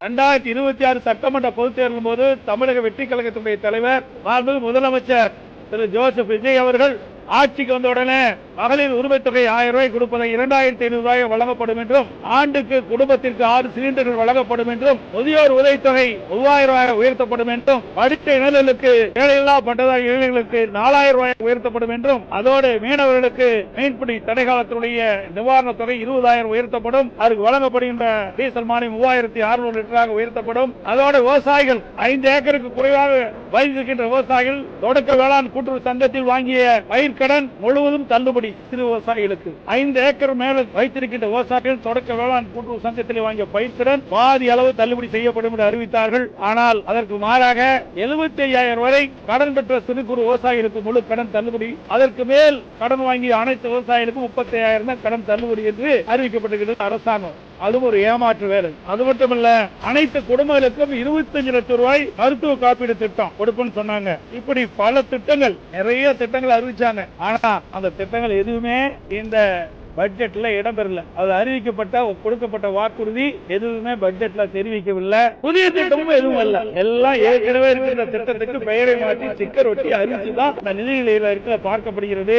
2026 சட்டமன்ற பொதுத் தேர்தலின் போது தமிழக வெற்றி கழகத்துடைய தலைவர் மாண்புமிகு முதலமைச்சர் திரு ஜோசப் விஜய் அவர்கள் ஆட்சிக்கு வந்தவுடனே மகளிர் உரிமை தொகை 1000 ரூபாய் கொடுப்பதை 2500 ரூபாய் வழங்கப்படும் என்றும் ஆண்டுக்கு குடும்பத்திற்கு 6 சிலிண்டர்கள் வழங்கப்படும் என்றும் முதியோர் உதவித்தொகை 3000 ரூபாய் உயர்த்தப்படும் என்றும் படித்த இளைஞர்களுக்கு வேலையில்லா பட்டதாரி இளைஞர்களுக்கு 4000 ரூபாய் உயர்த்தப்படும் என்றும் அதோடு மீனவர்களுக்கு மீன்பிடி தடை காலத்தினுடைய நிவாரணத் தொகை 20000 உயர்த்தப்படும். அதுக்கு வழங்கப்படுகின்ற டீசல் மானியம் 3600 லிட்டராக உயர்த்தப்படும். அதோடு விவசாயிகள் 5 ஏக்கருக்கு குறைவாக வைத்திருக்கின்ற விவசாயிகள் தொடக்க வேளாண் கூட்டுறவு சங்கத்தில் வாங்கிய பயிர்க்கடன் முழுவதும் தள்ளுபடி. சிறு விவசாயிகளுக்கு 5 ஏக்கர் மேல வைத்திருக்கின்ற விவசாயிகள் தொடக்க வேளாண் கூட்டுறவு சங்கத்தில் வாங்கிய பயிர்க்கடன் பாதி அளவு தள்ளுபடி செய்யப்படும் என்று அறிவித்தார்கள். ஆனால் அதற்கு மாறாக 75000 வரை கடன் பெற்ற சிறு குறு விவசாயிகளுக்கு முழு கடன் தள்ளுபடி, அதற்கு மேல் கடன் வாங்கிய அனைத்து விவசாயிகளுக்கும் 35000 தான் கடன் தள்ளுபடி என்று அறிவிக்கப்பட்டிருக்கிறது அரசாங்கம். அதுவும் ஒரு ஏமாற்று வேலை. அது மட்டுமல்ல, அனைத்து குடும்பங்களுக்கும் 25 லட்சம் ரூபாய் மருத்துவ காப்பீடு திட்டம் கொடுப்போம்னு சொன்னாங்க. இப்படி பல திட்டங்கள், நிறைய திட்டங்கள் அறிவிச்சாங்க. ஆனா அந்த திட்டங்கள் எதுவுமே இந்த பட்ஜெட்ல இடம்பெறல. அது அறிவிக்கப்பட்ட கொடுக்கப்பட்ட வாக்குறுதி எதுவுமே பட்ஜெட்ல தெரிவிக்கவில்லை. புதிய திட்டமும் எதுவும் இல்ல. எல்லாம் ஏற்கனவே இருக்கிற திட்டத்துக்கு பெயரை மாற்றி ஸ்டிக்கர் ஒட்டி அறிவிச்சுதான் இந்த நிதிநிலையில பார்க்கப்படுகிறது.